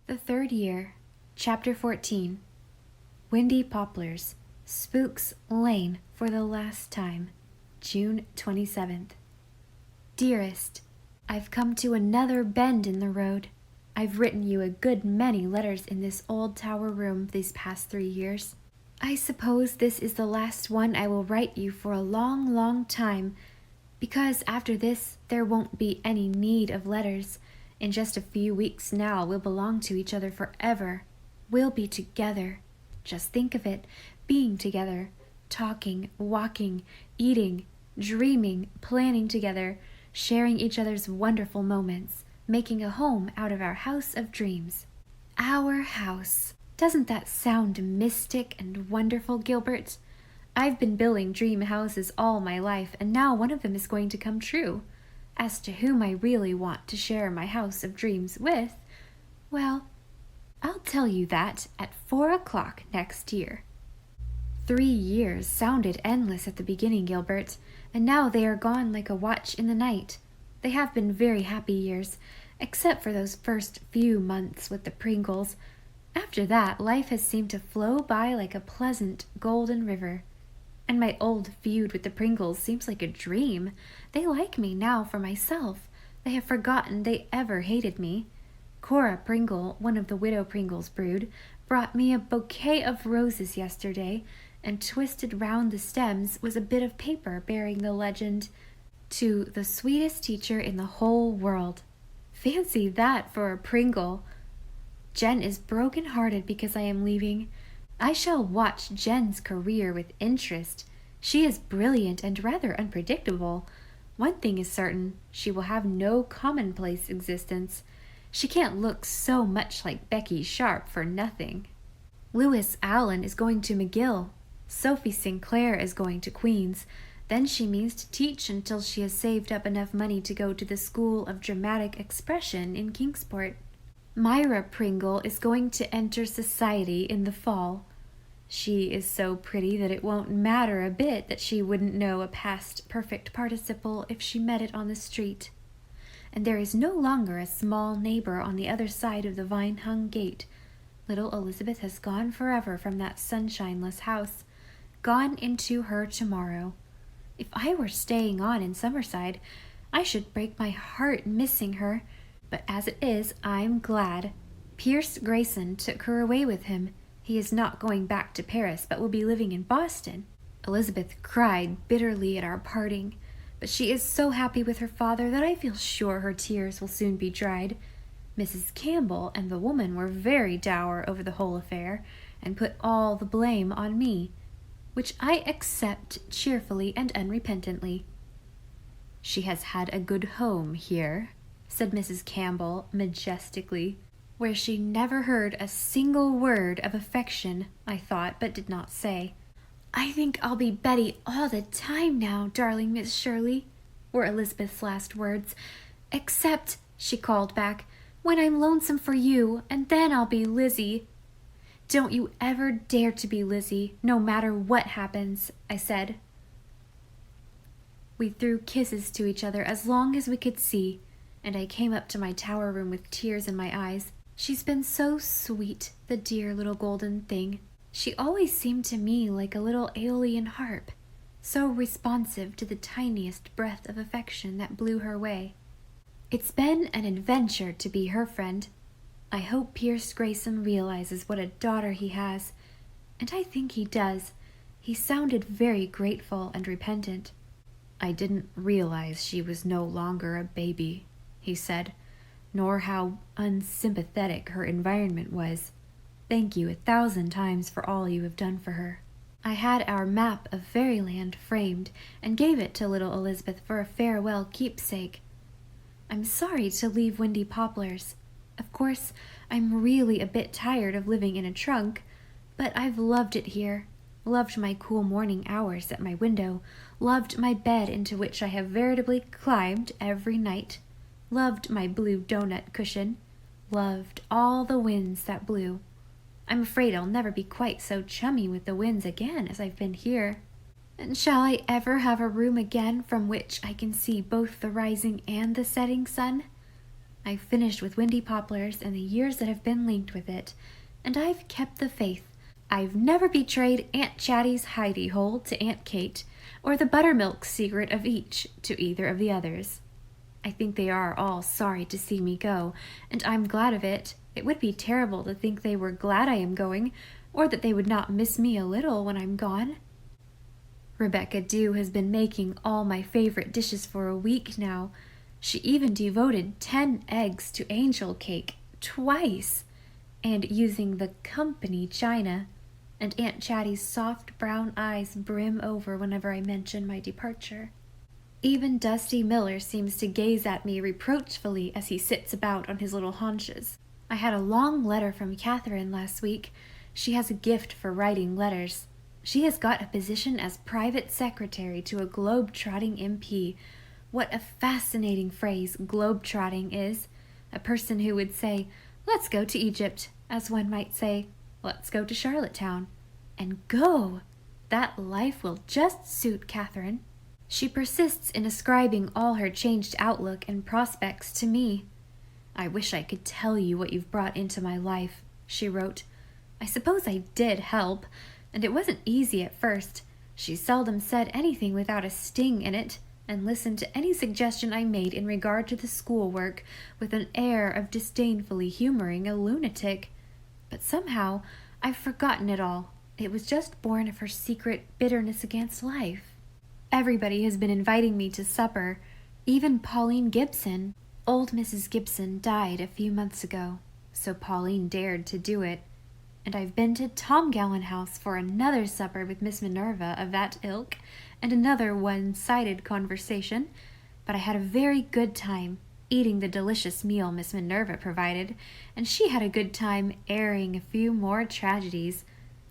The Third Year, Chapter 14. Windy Poplars, Spooks Lane for the Last Time, June 27th. Dearest, I've come to another bend in the road. I've written you a good many letters in this old tower room these past 3 years. I suppose this is the last one I will write you for a long, long time, because after this there won't be any need of letters. In just a few weeks now we'll belong to each other forever. We'll be together. Just think of it, being together, talking, walking, eating, dreaming, planning together, sharing each other's wonderful moments, making a home out of our house of dreams. Our house. Doesn't that sound mystic and wonderful, Gilbert? I've been building dream houses all my life, and now one of them is going to come true. As to whom I really want to share my house of dreams with, well, I'll tell you that at 4 o'clock next year. 3 years sounded endless at the beginning, Gilbert, and now they are gone like a watch in the night. They have been very happy years, except for those first few months with the Pringles. After that, life has seemed to flow by like a pleasant golden river. And my old feud with the Pringles seems like a dream. They like me now for myself. They have forgotten they ever hated me. Cora Pringle, one of the Widow Pringle's brood, brought me a bouquet of roses yesterday, and twisted round the stems was a bit of paper bearing the legend, "To the sweetest teacher in the whole world." Fancy that for a Pringle! Jen is broken-hearted because I am leaving. I shall watch Jen's career with interest. She is brilliant and rather unpredictable. One thing is certain, she will have no commonplace existence. She can't look so much like Becky Sharp for nothing. Lewis Allen is going to McGill. Sophie Sinclair is going to Queen's. Then she means to teach until she has saved up enough money to go to the School of Dramatic Expression in Kingsport. Myra Pringle is going to enter society in the fall. She is so pretty that it won't matter a bit that she wouldn't know a past perfect participle if she met it on the street. And there is no longer a small neighbor on the other side of the vine-hung gate. Little Elizabeth has gone forever from that sunshineless house, gone into her tomorrow. If I were staying on in Summerside, I should break my heart missing her. But as it is, I'm glad. Pierce Grayson took her away with him. He is not going back to Paris, but will be living in Boston. Elizabeth cried bitterly at our parting, but she is so happy with her father that I feel sure her tears will soon be dried. Mrs. Campbell and the woman were very dour over the whole affair, and put all the blame on me, which I accept cheerfully and unrepentantly. "She has had a good home here," said Mrs. Campbell majestically, "where she never heard a single word of affection," I thought, but did not say. "I think I'll be Betty all the time now, darling Miss Shirley," were Elizabeth's last words, "except," she called back, "when I'm lonesome for you, and then I'll be Lizzie." "Don't you ever dare to be Lizzie, no matter what happens," I said. We threw kisses to each other as long as we could see, and I came up to my tower room with tears in my eyes. She's been so sweet, the dear little golden thing. She always seemed to me like a little Aeolian harp, so responsive to the tiniest breath of affection that blew her way. It's been an adventure to be her friend. I hope Pierce Grayson realizes what a daughter he has, and I think he does. He sounded very grateful and repentant. "I didn't realize she was no longer a baby," he said, "nor how unsympathetic her environment was. Thank you 1,000 times for all you have done for her." I had our map of Fairyland framed and gave it to little Elizabeth for a farewell keepsake. I'm sorry to leave Windy Poplars. Of course, I'm really a bit tired of living in a trunk, but I've loved it here. Loved my cool morning hours at my window, loved my bed into which I have veritably climbed every night, loved my blue donut cushion, loved all the winds that blew. I'm afraid I'll never be quite so chummy with the winds again as I've been here. And shall I ever have a room again from which I can see both the rising and the setting sun? I've finished with Windy Poplars and the years that have been linked with it, and I've kept the faith. I've never betrayed Aunt Chatty's hidey hole to Aunt Kate, or the buttermilk secret of each to either of the others. I think they are all sorry to see me go, and I'm glad of it. It would be terrible to think they were glad I am going, or that they would not miss me a little when I'm gone. Rebecca Dew has been making all my favorite dishes for a week now. She even devoted 10 eggs to angel cake twice, and using the company china, and Aunt Chatty's soft brown eyes brim over whenever I mention my departure. Even Dusty Miller seems to gaze at me reproachfully as he sits about on his little haunches. I had a long letter from Catherine last week. She has a gift for writing letters. She has got a position as private secretary to a globe-trotting MP. What a fascinating phrase globe-trotting is. A person who would say, "Let's go to Egypt," as one might say, "Let's go to Charlottetown." And go! That life will just suit Catherine. She persists in ascribing all her changed outlook and prospects to me. "I wish I could tell you what you've brought into my life," she wrote. "I suppose I did help, and it wasn't easy at first. She seldom said anything without a sting in it, and listened to any suggestion I made in regard to the schoolwork with an air of disdainfully humoring a lunatic. But somehow I've forgotten it all. It was just born of her secret bitterness against life. Everybody has been inviting me to supper, even Pauline Gibson. Old Mrs. Gibson died a few months ago, so Pauline dared to do it. And I've been to Tom Gowan House for another supper with Miss Minerva of that ilk, and another one-sided conversation, but I had a very good time eating the delicious meal Miss Minerva provided, and she had a good time airing a few more tragedies.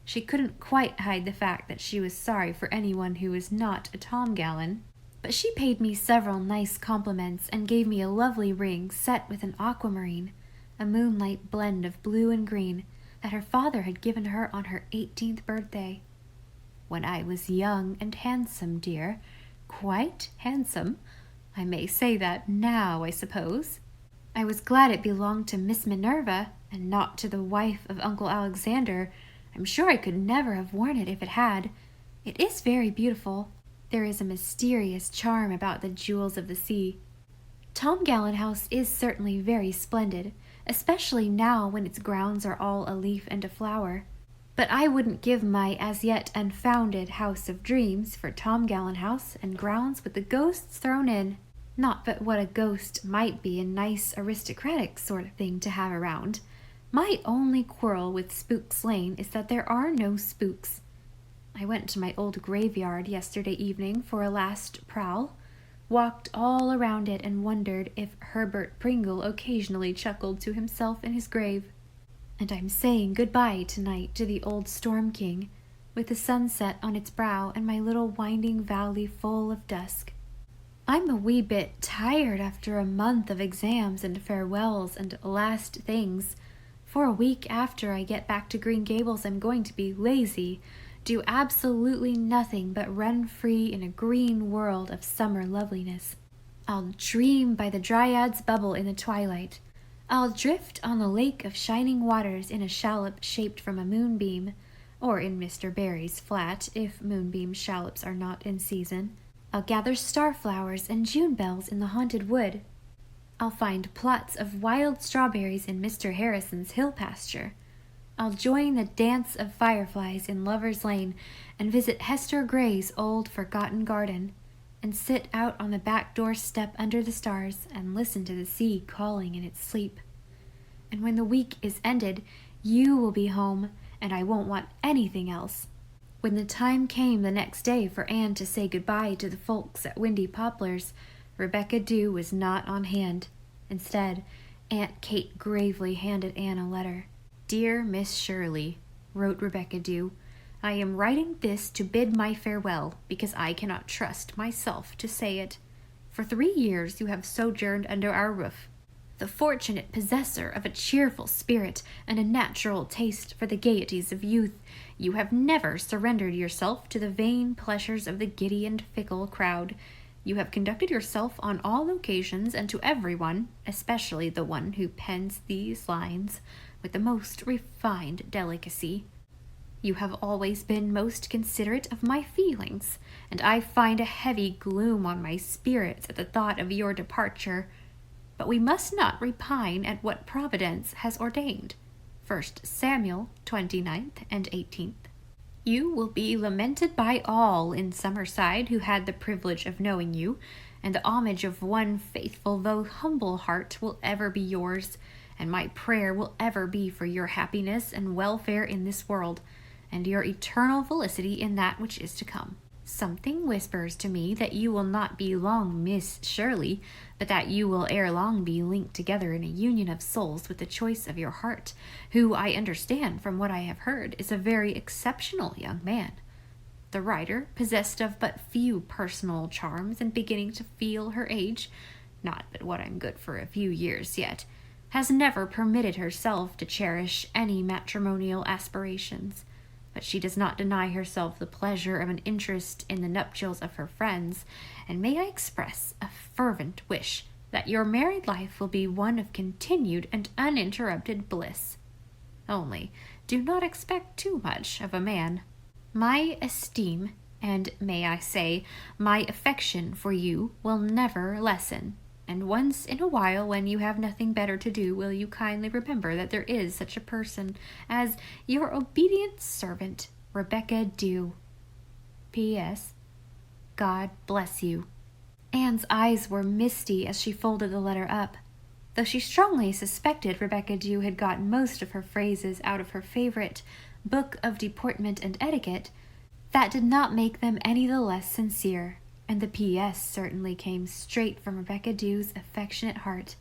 She couldn't quite hide the fact that she was sorry for anyone who was not a Tom Gowan, but she paid me several nice compliments and gave me a lovely ring set with an aquamarine, a moonlight blend of blue and green, that her father had given her on her 18th birthday. When I was young and handsome, dear, quite handsome. I may say that now, I suppose. I was glad it belonged to Miss Minerva, and not to the wife of Uncle Alexander. I'm sure I could never have worn it if it had. It is very beautiful. There is a mysterious charm about the jewels of the sea. Tom Gowan House is certainly very splendid, especially now when its grounds are all a leaf and a flower. But I wouldn't give my as yet unfounded house of dreams for Tom Gowan House and grounds with the ghosts thrown in. Not but what a ghost might be a nice aristocratic sort of thing to have around. My only quarrel with Spooks Lane is that there are no spooks. I went to my old graveyard yesterday evening for a last prowl, walked all around it and wondered if Herbert Pringle occasionally chuckled to himself in his grave. And I'm saying goodbye tonight to the old Storm King, with the sunset on its brow and my little winding valley full of dusk. I'm a wee bit tired after a month of exams and farewells and last things. For a week after I get back to Green Gables, I'm going to be lazy, do absolutely nothing but run free in a green world of summer loveliness. I'll dream by the Dryad's bubble in the twilight. I'll drift on the lake of shining waters in a shallop shaped from a moonbeam, or in Mr. Barry's flat, if moonbeam shallops are not in season. I'll gather starflowers and June bells in the haunted wood. I'll find plots of wild strawberries in Mr. Harrison's hill pasture. I'll join the dance of fireflies in Lover's Lane and visit Hester Gray's old forgotten garden, and sit out on the back door step under the stars and listen to the sea calling in its sleep. And when the week is ended, you will be home, and I won't want anything else. When the time came the next day for Anne to say goodbye to the folks at Windy Poplars, Rebecca Dew was not on hand. Instead, Aunt Kate gravely handed Anne a letter. "Dear Miss Shirley," wrote Rebecca Dew, "I am writing this to bid my farewell, because I cannot trust myself to say it. For 3 years you have sojourned under our roof. The fortunate possessor of a cheerful spirit and a natural taste for the gaieties of youth, you have never surrendered yourself to the vain pleasures of the giddy and fickle crowd. You have conducted yourself on all occasions and to everyone, especially the one who pens these lines, with the most refined delicacy. You have always been most considerate of my feelings, and I find a heavy gloom on my spirits at the thought of your departure. But we must not repine at what Providence has ordained. 1 Samuel 29th and 18th. You will be lamented by all in Summerside who had the privilege of knowing you, and the homage of one faithful though humble heart will ever be yours, and my prayer will ever be for your happiness and welfare in this world, and your eternal felicity in that which is to come. Something whispers to me that you will not be long Miss Shirley, but that you will ere long be linked together in a union of souls with the choice of your heart, who, I understand from what I have heard, is a very exceptional young man. The writer, possessed of but few personal charms and beginning to feel her age, not but what I'm good for a few years yet, has never permitted herself to cherish any matrimonial aspirations. But she does not deny herself the pleasure of an interest in the nuptials of her friends, and may I express a fervent wish that your married life will be one of continued and uninterrupted bliss. Only, do not expect too much of a man. My esteem, and may I say, my affection for you will never lessen, and once in a while, when you have nothing better to do, will you kindly remember that there is such a person as your obedient servant, Rebecca Dew. P.S. God bless you. Anne's eyes were misty as she folded the letter up. Though she strongly suspected Rebecca Dew had got most of her phrases out of her favorite Book of Deportment and Etiquette, that did not make them any the less sincere, and the P.S. certainly came straight from Rebecca Dew's affectionate heart.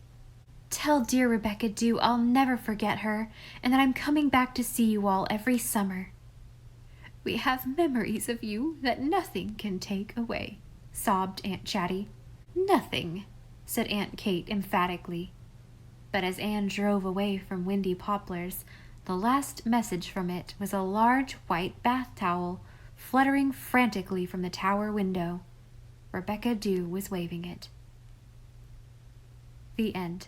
Tell dear Rebecca Dew I'll never forget her, and that I'm coming back to see you all every summer. We have memories of you that nothing can take away, sobbed Aunt Chatty. Nothing, said Aunt Kate emphatically. But as Anne drove away from Windy Poplars, the last message from it was a large white bath towel fluttering frantically from the tower window. Rebecca Dew was waving it. The end.